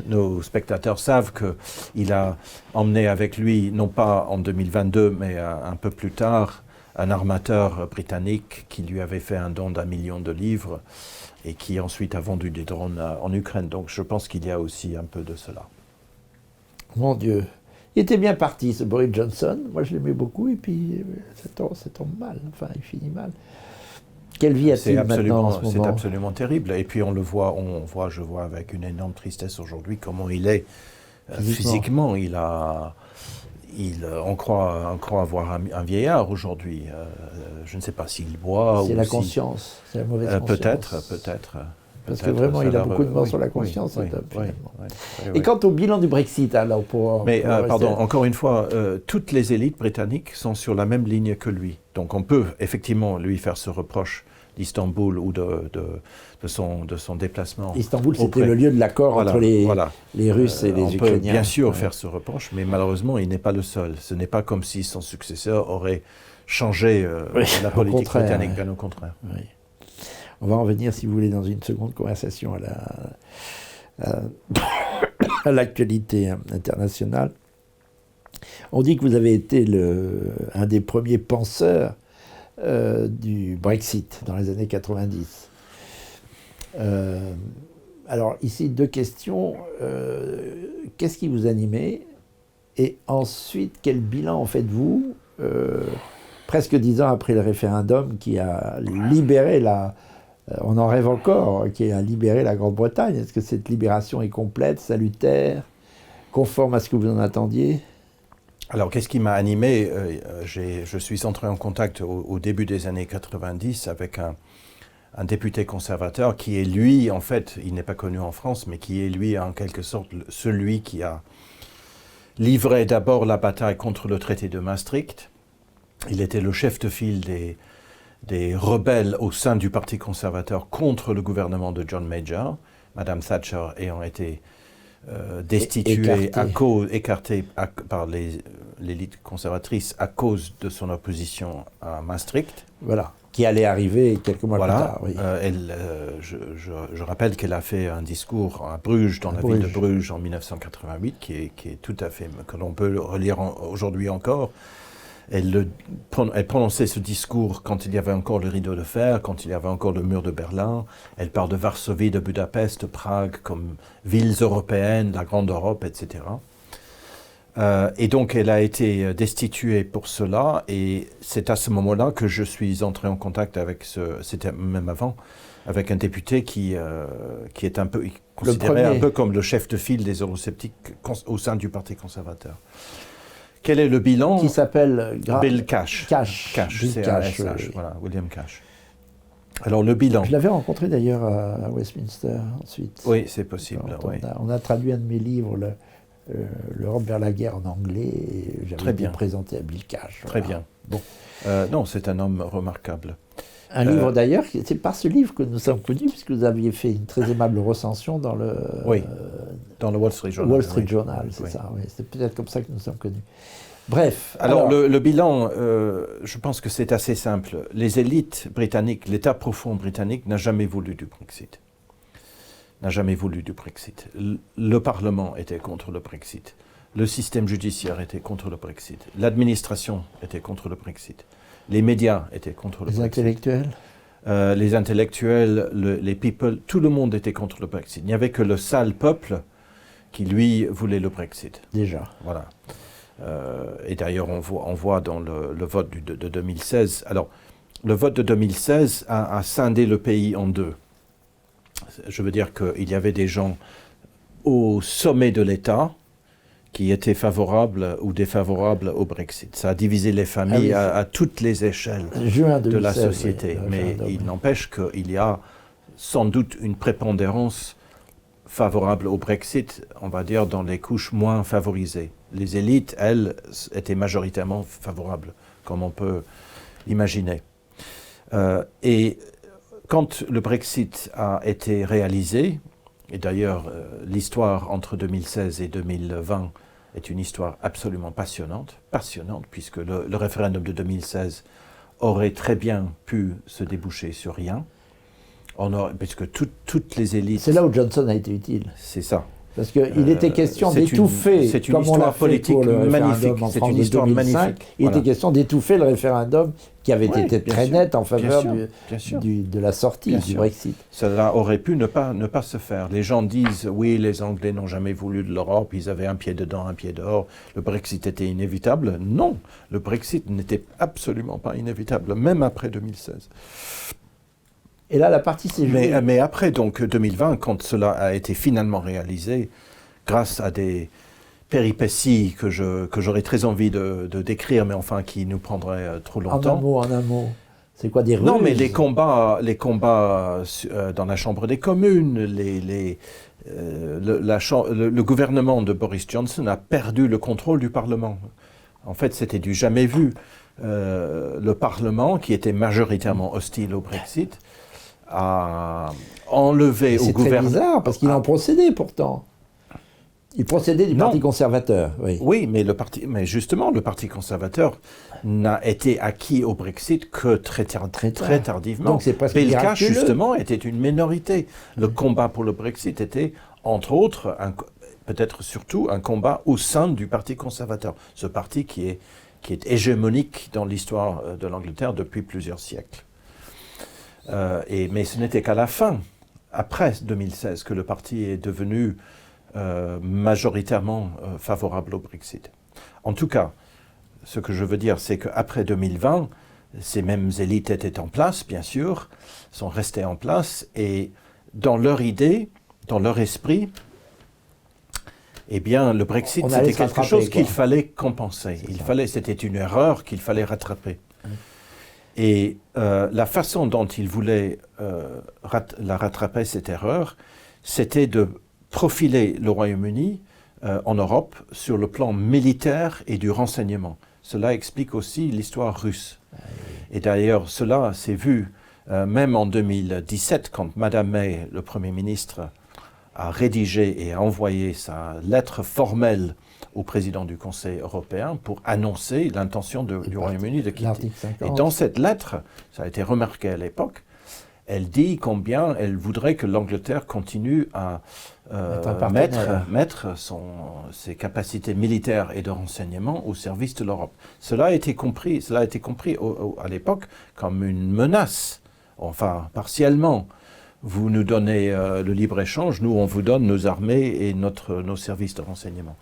nos spectateurs savent qu'il a emmené avec lui, non pas en 2022, mais un peu plus tard, un armateur britannique qui lui avait fait un don d'1 million de livres et qui ensuite a vendu des drones en Ukraine. Donc je pense qu'il y a aussi un peu de cela. Mon Dieu. Il était bien parti, ce Boris Johnson. Moi, je l'aimais beaucoup, et puis ça tombe mal. Enfin, il finit mal. Quelle vie a-t-il maintenant en ce moment? C'est absolument terrible. Et puis je vois avec une énorme tristesse aujourd'hui comment il est physiquement. On croit avoir un vieillard aujourd'hui. Je ne sais pas s'il boit. C'est la conscience, c'est la mauvaise conscience. Peut-être. Parce que vraiment, il a beaucoup de morts sur la conscience. Et quant au bilan du Brexit, alors pardon, encore une fois, toutes les élites britanniques sont sur la même ligne que lui. Donc on peut effectivement lui faire ce reproche d'Istanbul ou de son déplacement. Istanbul, c'était le lieu de l'accord entre les Russes et les Ukrainiens. On peut bien sûr faire ce reproche, mais malheureusement, il n'est pas le seul. Ce n'est pas comme si son successeur aurait changé la politique britannique, bien au contraire. Oui. On va en venir, si vous voulez, dans une seconde conversation à l'actualité internationale. On dit que vous avez été un des premiers penseurs du Brexit dans les années 90. Alors ici, 2 questions. Qu'est-ce qui vous animait? Et ensuite, quel bilan en faites-vous presque 10 ans après le référendum qui a libéré on en rêve encore, qui a libéré la Grande-Bretagne. Est-ce que cette libération est complète, salutaire, conforme à ce que vous en attendiez? Alors, qu'est-ce qui m'a animé? Je suis entré en contact au début des années 90 avec un député conservateur qui est lui, en fait, il n'est pas connu en France, mais qui est lui, en quelque sorte, celui qui a livré d'abord la bataille contre le traité de Maastricht. Il était le chef de file des rebelles au sein du Parti conservateur contre le gouvernement de John Major, Madame Thatcher ayant été destituée, écartée par l'élite conservatrice à cause de son opposition à Maastricht. Voilà, qui allait arriver quelques mois plus tard. Oui. Je rappelle qu'elle a fait un discours à Bruges, dans la ville de Bruges en 1988, qui est tout à fait, que l'on peut relire aujourd'hui encore. Elle prononçait ce discours quand il y avait encore le rideau de fer, quand il y avait encore le mur de Berlin. Elle parle de Varsovie, de Budapest, de Prague comme villes européennes, la grande Europe, etc. Et donc elle a été destituée pour cela, et c'est à ce moment-là que je suis entré en contact avec c'était même avant, avec un député qui est un peu considéré un peu comme le chef de file des eurosceptiques au sein du Parti conservateur. Quel est le bilan? Qui s'appelle Bill Cash. C-A-S-H, voilà, William Cash. Alors le bilan. Je l'avais rencontré d'ailleurs à Westminster ensuite. Oui, c'est possible. On a traduit un de mes livres, l'Europe vers la guerre, en anglais, et j'avais été présenté à Bill Cash. Très bien. Bon. Non, c'est un homme remarquable. Un livre d'ailleurs, c'est par ce livre que nous sommes connus, puisque vous aviez fait une très aimable recension dans le Wall Street Journal. Wall Street Journal, c'est ça. Oui. C'est peut-être comme ça que nous sommes connus. Bref. Alors le bilan, je pense que c'est assez simple. Les élites britanniques, l'État profond britannique n'a jamais voulu du Brexit. Le Parlement était contre le Brexit. Le système judiciaire était contre le Brexit. L'administration était contre le Brexit. Les médias étaient contre le Brexit. Les intellectuels, les people, tout le monde était contre le Brexit. Il n'y avait que le sale peuple qui, lui, voulait le Brexit. Déjà. Voilà. Et d'ailleurs, on voit dans le vote de 2016. Alors, le vote de 2016 a scindé le pays en deux. Je veux dire qu'il y avait des gens au sommet de l'État qui étaient favorables ou défavorables au Brexit. Ça a divisé les familles à toutes les échelles de la société. Mais il n'empêche qu'il y a sans doute une prépondérance favorable au Brexit, on va dire, dans les couches moins favorisées. Les élites, elles, étaient majoritairement favorables, comme on peut l'imaginer. Et quand le Brexit a été réalisé, et d'ailleurs l'histoire entre 2016 et 2020 est une histoire absolument passionnante, puisque le référendum de 2016 aurait très bien pu se déboucher sur rien, puisque toutes les élites... C'est là où Johnson a été utile. C'est ça. Parce qu'il était question d'étouffer, comme on l'a fait pour le référendum en France de 2005, il était question d'étouffer le référendum qui avait été très net en faveur de la sortie du Brexit. Cela aurait pu ne pas se faire. Les gens disent, oui, les Anglais n'ont jamais voulu de l'Europe, ils avaient un pied dedans, un pied dehors, le Brexit était inévitable. Non, le Brexit n'était absolument pas inévitable, même après 2016. Et là, la partie s'est jouée. Mais après, donc, 2020, quand cela a été finalement réalisé, grâce à des péripéties que j'aurais très envie de décrire, mais enfin qui nous prendraient trop longtemps. En un mot. C'est quoi des ruses? Non, mais les combats dans la Chambre des communes, le gouvernement de Boris Johnson a perdu le contrôle du Parlement. En fait, c'était du jamais vu. Le Parlement, qui était majoritairement hostile au Brexit, a enlevé au gouvernement... C'est très bizarre, parce qu'il en procédait pourtant. Il procédait du Parti conservateur. Oui, mais justement, le Parti conservateur n'a été acquis au Brexit que très tardivement. Donc c'est presque Belka, justement, était une minorité. Le combat pour le Brexit était, entre autres, peut-être surtout, un combat au sein du Parti conservateur. Ce parti qui est hégémonique dans l'histoire de l'Angleterre depuis plusieurs siècles. Mais ce n'était qu'à la fin, après 2016, que le parti est devenu majoritairement favorable au Brexit. En tout cas, ce que je veux dire, c'est qu'après 2020, ces mêmes élites étaient en place, bien sûr, sont restées en place, et dans leur idée, dans leur esprit, eh bien, le Brexit, c'était quelque chose qu'il fallait compenser. C'était une erreur qu'il fallait rattraper. Et la façon dont ils voulaient la rattraper, cette erreur, c'était de profiler le Royaume-Uni en Europe sur le plan militaire et du renseignement. Cela explique aussi l'histoire russe. Et d'ailleurs, cela s'est vu même en 2017, quand Madame May, le Premier ministre, a rédigé et a envoyé sa lettre formelle au président du Conseil européen pour annoncer l'intention du Royaume-Uni de quitter. Et dans cette lettre, ça a été remarqué à l'époque, elle dit combien elle voudrait que l'Angleterre continue à mettre ses capacités militaires et de renseignement au service de l'Europe. Cela a été compris à l'époque comme une menace, enfin partiellement. Vous nous donnez le libre-échange, nous on vous donne nos armées et nos services de renseignement.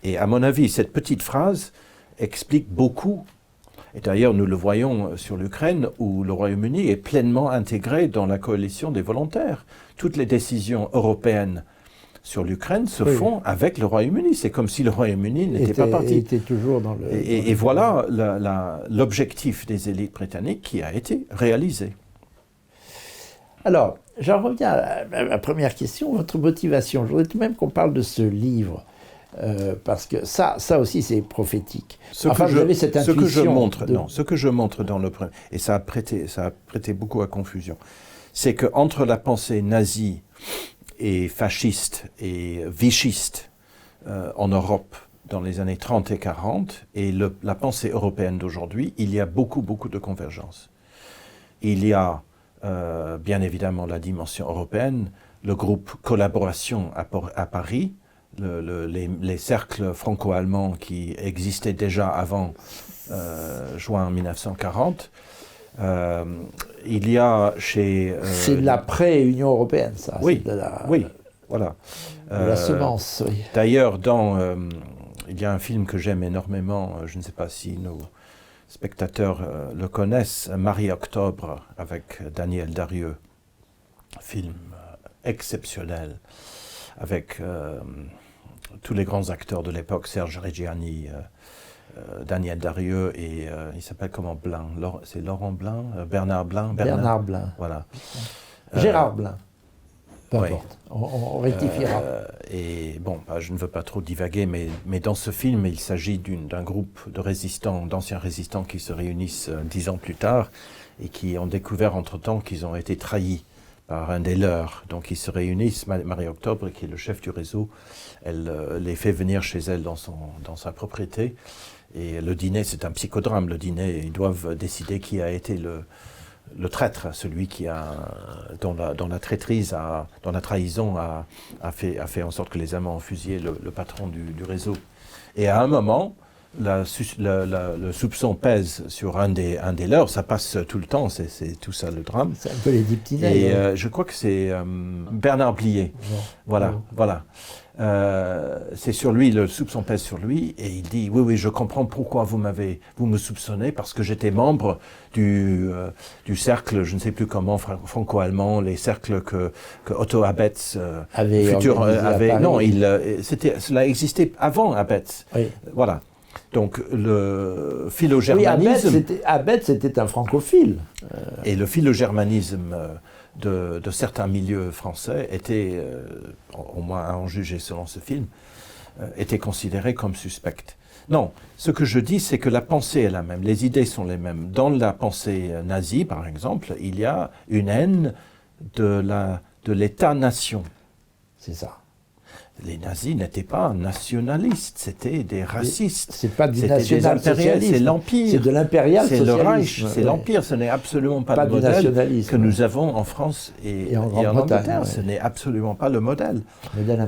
Et à mon avis, cette petite phrase explique beaucoup. Et d'ailleurs, nous le voyons sur l'Ukraine, où le Royaume-Uni est pleinement intégré dans la coalition des volontaires. Toutes les décisions européennes sur l'Ukraine se font avec le Royaume-Uni. C'est comme si le Royaume-Uni n'était pas parti. Était toujours dans le... Et voilà l'objectif des élites britanniques qui a été réalisé. Alors, j'en reviens à ma première question, votre motivation. Je voudrais tout de même qu'on parle de ce livre. Parce que ça aussi c'est prophétique. Vous avez cette intuition. Ce que je montre dans le premier, et ça a prêté beaucoup à confusion, c'est qu'entre la pensée nazie et fasciste et vichiste en Europe dans les années 30 et 40 et la pensée européenne d'aujourd'hui, il y a beaucoup de convergences. Il y a bien évidemment la dimension européenne, le groupe Collaboration à Paris, les cercles franco-allemands qui existaient déjà avant juin 1940. Il y a chez... c'est de l'après-Union européenne, ça. Oui, voilà. De la semence, oui. D'ailleurs, il y a un film que j'aime énormément, je ne sais pas si nos spectateurs le connaissent, Marie-Octobre, avec Daniel Darieux. Film exceptionnel, avec... tous les grands acteurs de l'époque, Serge Reggiani, Daniel Darieux et il s'appelle comment Blin, c'est Laurent Blin, Bernard Blin. Bernard Blin. Voilà. Gérard Blin. Peu importe, on rectifiera. Et bon, je ne veux pas trop divaguer, mais dans ce film, il s'agit d'un groupe de résistants, d'anciens résistants qui se réunissent 10 ans plus tard et qui ont découvert entre-temps qu'ils ont été trahis par un des leurs. Donc ils se réunissent, Marie-Octobre, qui est le chef du réseau, elle les fait venir chez elle dans sa propriété. Et le dîner, c'est un psychodrame. Le dîner, ils doivent décider qui a été le traître, celui dont la traîtrise, dont la trahison a fait en sorte que les Allemands ont fusillé le patron du réseau. Et à un moment, le soupçon pèse sur un des leurs, ça passe tout le temps, c'est tout ça le drame. C'est un peu les Diptinel. Et je crois que c'est Bernard Blier. Voilà. C'est sur lui, le soupçon pèse sur lui, et il dit oui, je comprends pourquoi vous me soupçonnez, parce que j'étais membre du cercle, je ne sais plus comment, franco-allemand, les cercles que Otto Abetz avait. Non, cela existait avant Abetz. Oui. Voilà. Donc le philogermanisme. Oui, Abetz était un francophile. Et le philogermanisme de certains milieux français était, au moins à en juger selon ce film, était considéré comme suspect. Non, ce que je dis, c'est que la pensée est la même, les idées sont les mêmes. Dans la pensée nazie, par exemple, il y a une haine de l'État-nation. C'est ça. Les nazis n'étaient pas nationalistes, c'était des racistes. C'est pas du national-socialisme. C'est l'Empire. C'est de l'impérial-socialisme. C'est le Reich, c'est l'Empire. Ce n'est absolument pas le modèle que nous avons en France et en Angleterre. Ouais. Ce n'est absolument pas le modèle.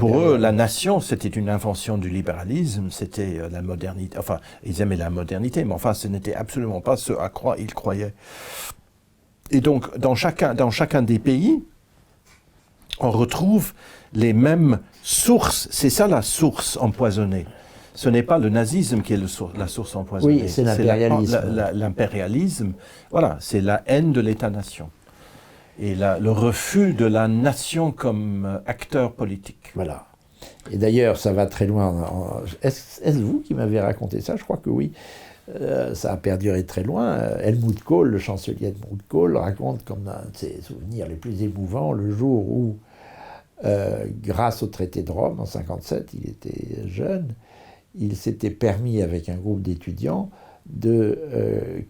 Pour eux, la nation, c'était une invention du libéralisme, c'était la modernité. Enfin, ils aimaient la modernité, mais enfin, ce n'était absolument pas ce à quoi ils croyaient. Et donc, dans chacun des pays, on retrouve les mêmes sources. C'est ça la source empoisonnée. Ce n'est pas le nazisme qui est la source empoisonnée. Oui, c'est l'impérialisme. L'impérialisme, voilà, c'est la haine de l'État-nation. Et le refus de la nation comme acteur politique. Voilà. Et d'ailleurs, ça va très loin. Est-ce vous qui m'avez raconté ça? Je crois que oui. Ça a perduré très loin. Helmut Kohl, le chancelier Helmut Kohl, raconte comme un de ses souvenirs les plus émouvants le jour où, grâce au traité de Rome en 1957, il était jeune, il s'était permis avec un groupe d'étudiants de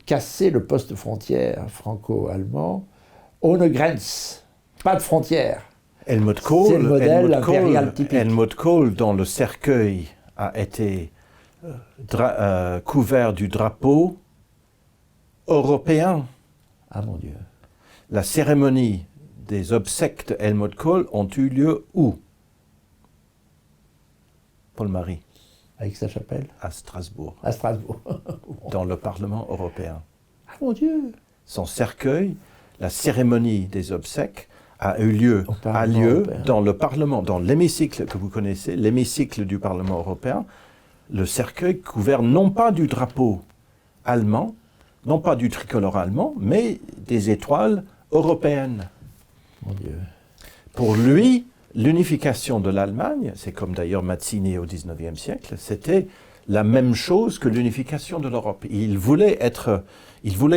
casser le poste frontière franco-allemand. Ohne Grenz, pas de frontière. Helmut Kohl, c'est le modèle impérial typique. Helmut Kohl, dont le cercueil a été couvert du drapeau européen. Ah mon Dieu. La cérémonie des obsèques de Helmut Kohl ont eu lieu où? Paul-Marie. Avec sa chapelle? À Strasbourg. À Strasbourg. Dans le Parlement européen. Ah mon Dieu. Son cercueil, la cérémonie des obsèques, a eu lieu dans le Parlement, dans l'hémicycle que vous connaissez, l'hémicycle du Parlement européen, le cercueil couvert non pas du drapeau allemand, non pas du tricolore allemand, mais des étoiles européennes. Mon Dieu. Pour lui, l'unification de l'Allemagne, c'est comme d'ailleurs Mazzini au XIXe siècle, c'était la même chose que l'unification de l'Europe. Il voulait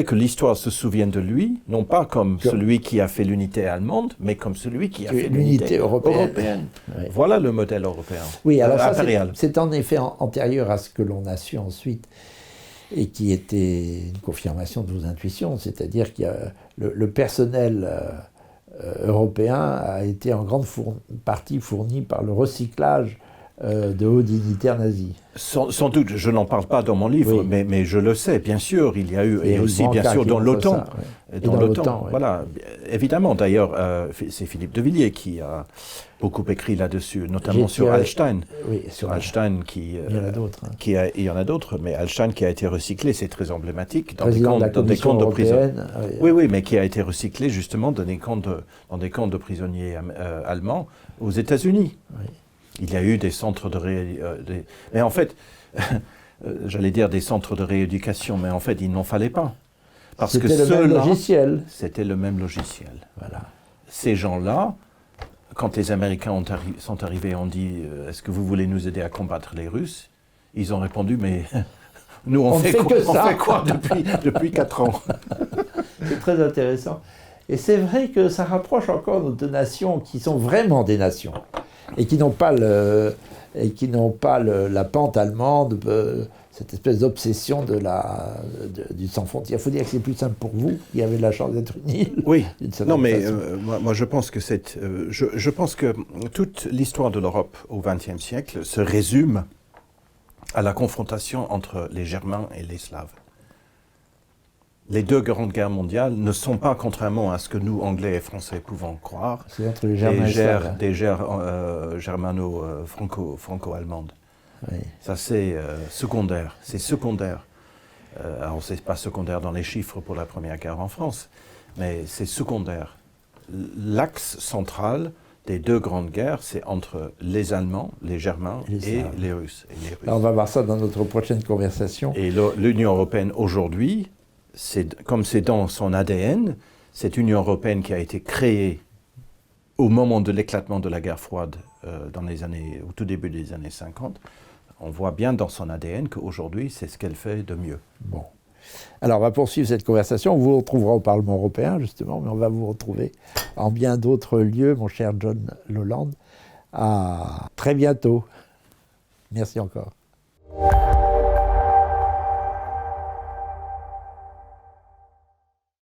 que l'histoire se souvienne de lui, non pas comme celui qui a fait l'unité allemande, mais comme celui qui a fait l'unité européenne. Oui. Voilà le modèle européen. Oui, alors impérial. C'est en effet antérieur à ce que l'on a su ensuite, et qui était une confirmation de vos intuitions, c'est-à-dire que le personnel européen a été en grande partie fourni par le recyclage de hauts dignitaires nazis. Sans doute, je n'en parle pas dans mon livre, oui. mais je le sais, bien sûr, il y a eu, et aussi bien sûr dans l'OTAN. Dans l'OTAN, oui. Voilà, évidemment, d'ailleurs, c'est Philippe de Villiers qui a beaucoup écrit là-dessus, notamment sur Hallstein. Oui, sur Hallstein, il y en a d'autres. Il y en a d'autres, mais Hallstein qui a été recyclé, c'est très emblématique, dans des camps de prisonniers. Oui, mais qui a été recyclé justement dans des camps de prisonniers allemands aux États-Unis. Oui. Il y a eu des centres mais en fait, j'allais dire des centres de rééducation, mais en fait, il n'en fallait pas. Parce que c'était le même logiciel. C'était le même logiciel. Voilà. Ces gens-là, quand les Américains sont arrivés et ont dit « Est-ce que vous voulez nous aider à combattre les Russes ?» Ils ont répondu « Mais nous, on fait quoi depuis 4 ans ?» C'est très intéressant. Et c'est vrai que ça rapproche encore nos deux nations qui sont vraiment des nations. Et qui n'ont pas la pente allemande, cette espèce d'obsession du sans frontières. Il faut dire que c'est plus simple pour vous, qui avez la chance d'être une île. Oui, non mais moi je pense que je pense que toute l'histoire de l'Europe au XXe siècle se résume à la confrontation entre les Germains et les Slaves. les deux grandes guerres mondiales ne sont pas, contrairement à ce que nous, Anglais et Français, pouvons croire, entre les Germains des guerres germano-franco-allemandes. Oui. Ça, c'est secondaire. C'est secondaire. Alors, ce n'est pas secondaire dans les chiffres pour la Première Guerre en France, mais c'est secondaire. L'axe central des deux grandes guerres, c'est entre les Allemands, les Germains et les Russes. Alors, on va voir ça dans notre prochaine conversation. Et l'Union européenne aujourd'hui, comme c'est dans son ADN, cette Union européenne qui a été créée au moment de l'éclatement de la guerre froide au tout début des années 50, on voit bien dans son ADN qu'aujourd'hui, c'est ce qu'elle fait de mieux. Bon. Alors, on va poursuivre cette conversation. On vous retrouvera au Parlement européen, justement, mais on va vous retrouver en bien d'autres lieux, mon cher John Lowland. À très bientôt. Merci encore.